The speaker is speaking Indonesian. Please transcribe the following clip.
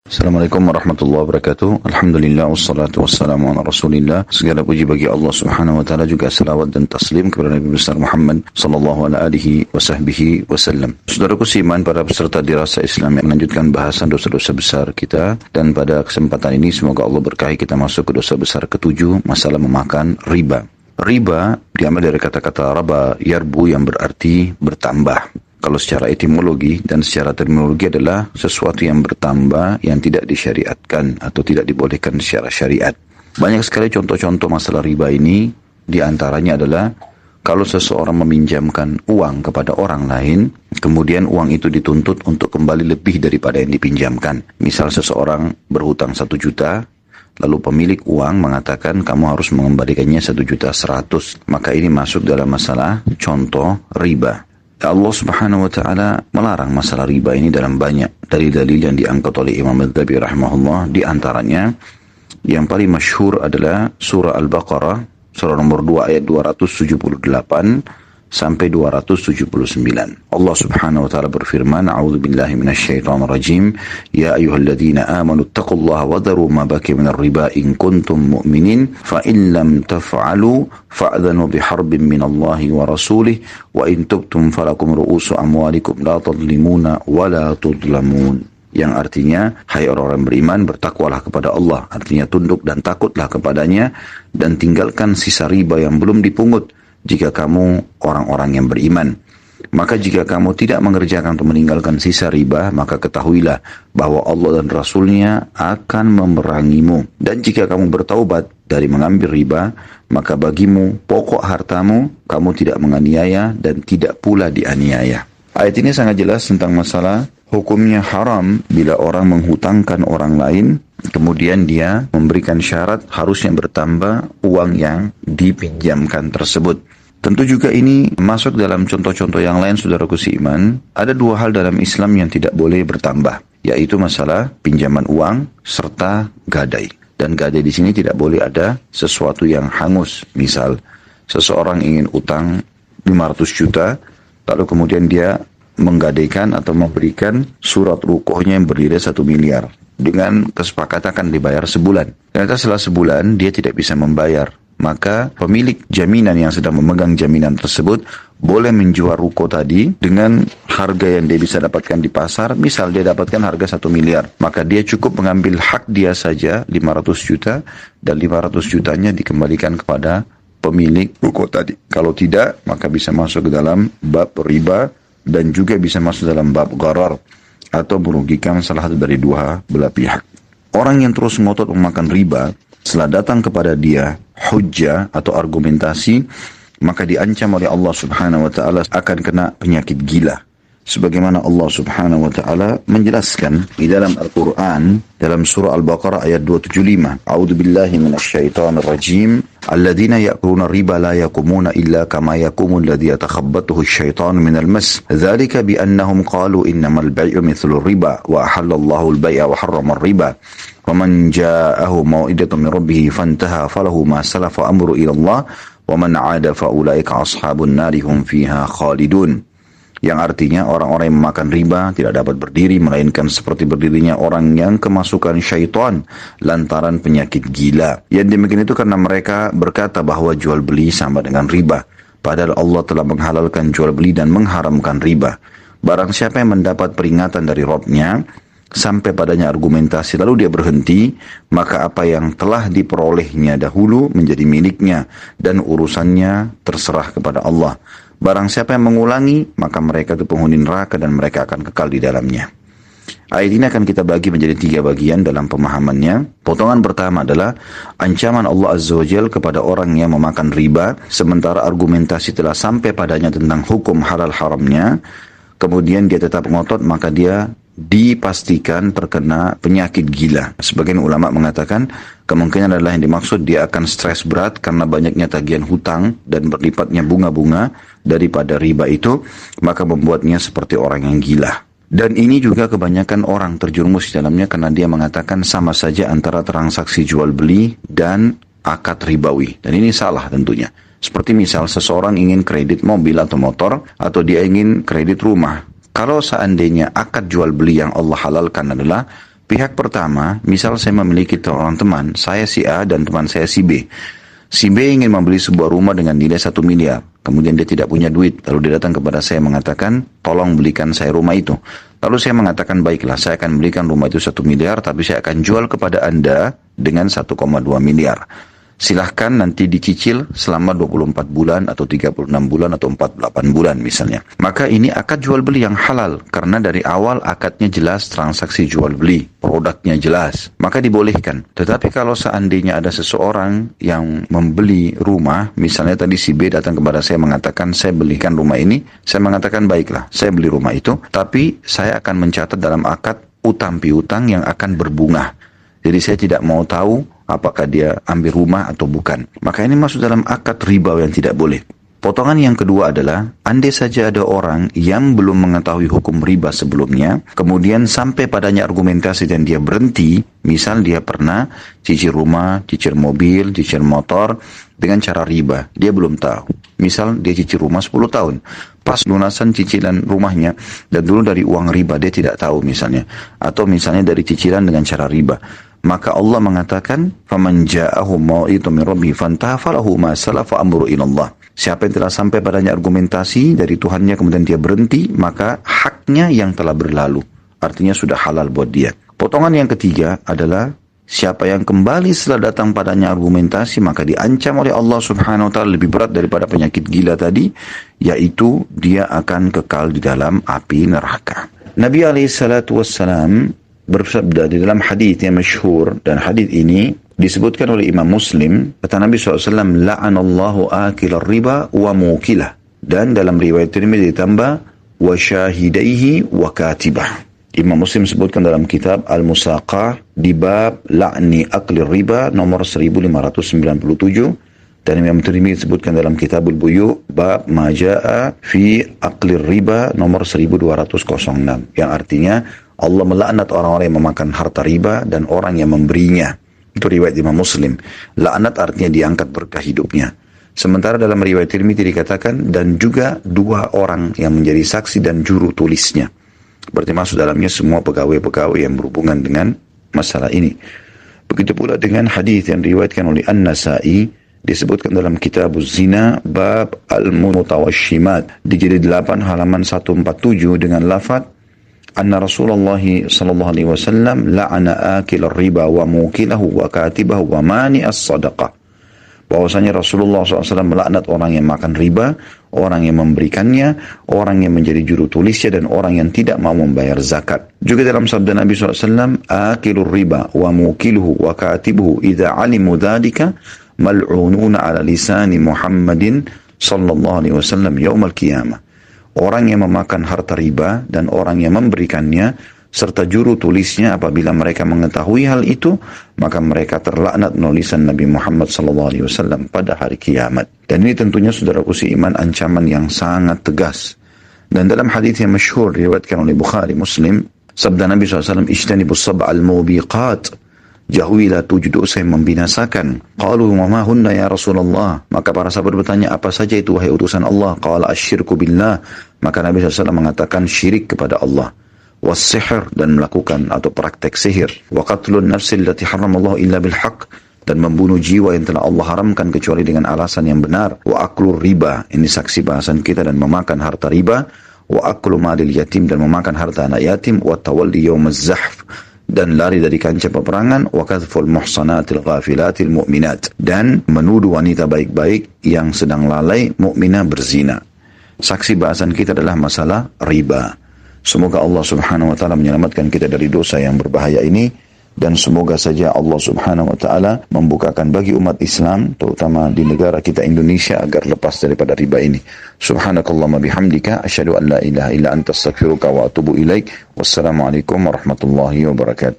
Assalamualaikum warahmatullahi wabarakatuh. Alhamdulillah wassalatu wassalamu ala Rasulillah. Segala puji bagi Allah Subhanahu wa taala, juga selawat dan taslim kepada Nabi besar Muhammad sallallahu alaihi wasallam. Saudaraku seiman, para peserta dirasa Islam yang melanjutkan bahasan dosa-dosa besar kita, dan pada kesempatan ini semoga Allah berkahi kita masuk ke dosa besar ketujuh, masalah memakan riba. Riba diambil dari kata-kata raba yarbu yang berarti bertambah. Kalau secara etimologi dan secara terminologi adalah sesuatu yang bertambah yang tidak disyariatkan atau tidak dibolehkan secara syariat. Banyak sekali contoh-contoh masalah riba ini, di antaranya adalah kalau seseorang meminjamkan uang kepada orang lain, kemudian uang itu dituntut untuk kembali lebih daripada yang dipinjamkan. Misal seseorang berhutang 1 juta, lalu pemilik uang mengatakan kamu harus mengembalikannya 1.100.000, maka ini masuk dalam masalah contoh riba. Allah Subhanahu wa taala melarang masalah riba ini dalam banyak dari dalil yang diangkat oleh Imam Adz-Dzahabi rahimahullah. Di antaranya yang paling masyhur adalah surah Al-Baqarah, surah nomor 2 ayat 278 sampai 279. Allah Subhanahu wa taala berfirman, "A'udzubillahi minasyaitonir rajim. Ya ayyuhalladzina amanu taqullaha wa dharu ma baqiya minar riba in kuntum mu'minin, fa in lam taf'alu fa'dhanu biharbin minallahi wa rasulih wa in tubtum falakum ru'usu amwalikum la tadlimuna wa la tudlamun." Yang artinya, hai orang-orang beriman, bertakwalah kepada Allah. Artinya tunduk dan takutlah kepadanya, dan tinggalkan sisa riba yang belum dipungut jika kamu orang-orang yang beriman. Maka jika kamu tidak mengerjakan atau meninggalkan sisa riba, maka ketahuilah bahwa Allah dan Rasulnya akan memerangimu. Dan jika kamu bertaubat dari mengambil riba, maka bagimu pokok hartamu, kamu tidak menganiaya dan tidak pula dianiaya. Ayat ini sangat jelas tentang masalah hukumnya haram bila orang menghutangkan orang lain, kemudian dia memberikan syarat harusnya bertambah uang yang dipinjamkan tersebut. Tentu juga ini masuk dalam contoh-contoh yang lain, saudaraku seiman. Ada 2 hal dalam Islam yang tidak boleh bertambah, yaitu masalah pinjaman uang serta gadai. Dan gadai di sini tidak boleh ada sesuatu yang hangus. Misal, seseorang ingin utang 500 juta, lalu kemudian dia menggadaikan atau memberikan surat rukohnya yang bernilai 1 miliar. Dengan kesepakatan akan dibayar sebulan. Ternyata setelah sebulan dia tidak bisa membayar. Maka pemilik jaminan yang sedang memegang jaminan tersebut boleh menjual ruko tadi dengan harga yang dia bisa dapatkan di pasar. Misal dia dapatkan harga 1 miliar. Maka dia cukup mengambil hak dia saja 500 juta. Dan 500 jutanya dikembalikan kepada pemilik ruko tadi. Kalau tidak, maka bisa masuk ke dalam bab riba. Dan juga bisa masuk dalam bab gharar, atau merugikan salah satu dari 2 belah pihak. Orang yang terus ngotot memakan riba, setelah datang kepada dia hujjah atau argumentasi, maka diancam oleh Allah Subhanahu wa taala akan kena penyakit gila. Sebagaimana Allah Subhanahu wa taala menjelaskan di dalam Al-Qur'an dalam surah Al-Baqarah ayat 275. A'udzubillahi minasyaitonir rajim. Alladzina ya'kuluna riba la yaqumuna illa kama yaqumu alladzi yatakhabbathu asyaitanu minal mas. Dzalika bi annahum qalu innamal bai'u mithlu riba wa ahallallahu al-bai'a wa harrama ar-riba. Faman ja'ahu mau'idatun min rabbih fantaha falahu ma salafa amru ila Allah wa man 'ada fa ulaika ashabun nari hum fiha khalidun. Yang artinya orang-orang yang memakan riba tidak dapat berdiri melainkan seperti berdirinya orang yang kemasukan syaitan lantaran penyakit gila. Yang demikian itu karena mereka berkata bahwa jual beli sama dengan riba, padahal Allah telah menghalalkan jual beli dan mengharamkan riba. Barang siapa yang mendapat peringatan dari Rabb-nya sampai padanya argumentasi lalu dia berhenti, maka apa yang telah diperolehnya dahulu menjadi miliknya dan urusannya terserah kepada Allah. Barang siapa yang mengulangi, maka mereka itu penghuni neraka dan mereka akan kekal di dalamnya. Ayat ini akan kita bagi menjadi 3 bagian dalam pemahamannya. Potongan pertama adalah ancaman Allah Azza wa Jalla kepada orang yang memakan riba, sementara argumentasi telah sampai padanya tentang hukum halal haramnya, kemudian dia tetap ngotot, maka dia dipastikan terkena penyakit gila. Sebagian ulama mengatakan kemungkinan adalah yang dimaksud dia akan stres berat karena banyaknya tagihan hutang dan berlipatnya bunga-bunga daripada riba itu, maka membuatnya seperti orang yang gila. Dan ini juga kebanyakan orang terjerumus di dalamnya karena dia mengatakan sama saja antara transaksi jual beli dan akad ribawi. Dan ini salah tentunya. Seperti misal seseorang ingin kredit mobil atau motor, atau dia ingin kredit rumah. Kalau seandainya akad jual beli yang Allah halalkan adalah Pihak pertama, misal saya memiliki seorang teman, saya si A dan teman saya si B. Si B ingin membeli sebuah rumah dengan nilai 1 miliar. Kemudian dia tidak punya duit. Lalu dia datang kepada saya mengatakan, tolong belikan saya rumah itu. Lalu saya mengatakan, baiklah, saya akan belikan rumah itu 1 miliar, tapi saya akan jual kepada Anda dengan 1,2 miliar. Silahkan nanti dicicil selama 24 bulan atau 36 bulan atau 48 bulan misalnya. Maka ini akad jual beli yang halal. Karena dari awal akadnya jelas, transaksi jual beli, produknya jelas. Maka dibolehkan. Tetapi kalau seandainya ada seseorang yang membeli rumah, misalnya tadi si B datang kepada saya mengatakan, saya belikan rumah ini. Saya mengatakan, baiklah, saya beli rumah itu. Tapi saya akan mencatat dalam akad utang piutang yang akan berbunga. Jadi saya tidak mau tahu apakah dia ambil rumah atau bukan. Maka ini masuk dalam akad riba yang tidak boleh. Potongan yang kedua adalah, andai saja ada orang yang belum mengetahui hukum riba sebelumnya, kemudian sampai padanya argumentasi dan dia berhenti, misal dia pernah cicil rumah, cicil mobil, cicil motor, dengan cara riba. Dia belum tahu. Misal dia cicil rumah 10 tahun. Pas lunasan cicilan rumahnya, dan dulu dari uang riba, dia tidak tahu misalnya. Atau misalnya dari cicilan dengan cara riba. Maka Allah mengatakan, "Faman ja'ahu mau'izatun min rabbih fantaha falahu ma salafa amru ila Allah." Siapa yang telah sampai padanya argumentasi dari Tuhannya kemudian dia berhenti, maka haknya yang telah berlalu. Artinya sudah halal buat dia. Potongan yang ketiga adalah siapa yang kembali setelah datang padanya argumentasi, maka diancam oleh Allah Subhanahu wa taala lebih berat daripada penyakit gila tadi, yaitu dia akan kekal di dalam api neraka. Nabi alaihi salatu wassalam bersabda di dalam hadis yang masyhur, dan hadis ini disebutkan oleh Imam Muslim, kata Nabi SAW, la'anallahu akilar riba wa mukilah. Dan dalam riwayat Tirmidzi ditambah wa syahidaihi wa katibah. Imam Muslim sebutkan dalam kitab Al-Musaqah di bab la'ni aklir riba nomor 1597, dan Imam Tirmidzi sebutkan dalam Kitabul Buyu bab ma jaa fi aklir riba nomor 1206, yang artinya Allah melaknat orang-orang yang memakan harta riba dan orang yang memberinya. Itu riwayat Imam Muslim. Laknat artinya diangkat berkah hidupnya. Sementara dalam riwayat Tirmidzi dikatakan, dan juga 2 orang yang menjadi saksi dan juru tulisnya. Berarti masuk dalamnya semua pegawai-pegawai yang berhubungan dengan masalah ini. Begitu pula dengan hadis yang diriwayatkan oleh An-Nasa'i, disebutkan dalam Kitabuz Zina bab Al-Mutawashimat di jilid 8 halaman 147 dengan lafaz anna Rasulullah sallallahu alaihi wasallam la'ana akil riba wa mukilahu wa katibahu wa mani as-sadaqah. Bahwasanya Rasulullah SAW melaknat orang yang makan riba, orang yang memberikannya, orang yang menjadi juru tulisnya, dan orang yang tidak mau membayar zakat. Juga dalam sabda Nabi SAW, akilur riba wa mukiluhu wa katibuhu idza alimu dzalika mal'ununa ala lisani Muhammadin sallallahu alaihi wasallam yaumal qiyamah. Orang yang memakan harta riba dan orang yang memberikannya serta juru tulisnya, apabila mereka mengetahui hal itu, maka mereka terlaknat menulisan Nabi Muhammad SAW pada hari kiamat. Dan ini tentunya saudaraku seiman ancaman yang sangat tegas. Dan dalam hadis yang masyhur diriwayatkan oleh Bukhari Muslim, sabda Nabi SAW, "Ijtanibus sab'al mubiqat." Jauhilah 7 dosa yang membinasakan. Qalu wa ma hunna ya Rasulullah. Maka para sahabat bertanya, apa saja itu wahai utusan Allah? Qala asyirku billah. Maka Nabi SAW mengatakan syirik kepada Allah. Was-sihr, dan melakukan atau praktek sihir. Wa qatlun nafsi allati haramallahu illa bil haqq, dan membunuh jiwa yang telah Allah haramkan kecuali dengan alasan yang benar. Wa aklur riba, ini saksi bahasan kita, dan memakan harta riba. Wa aklu malil yatim, dan memakan harta anak yatim. Wa tawalli yaumaz zahf, dan lari dari kancah peperangan. Wa kadhful muhsanatil ghafilatil mu'minat, dan menuduh wanita baik-baik yang sedang lalai mukminah berzina. Saksi bahasan kita adalah masalah riba. Semoga Allah Subhanahu wa taala menyelamatkan kita dari dosa yang berbahaya ini, dan semoga saja Allah Subhanahu wa taala membukakan bagi umat Islam terutama di negara kita Indonesia agar lepas daripada riba ini. Subhanakallahumma bihamdika asyhadu an la ilaha illa anta astaghfiruka wa atubu ilaik. Wassalamualaikum warahmatullahi wabarakatuh.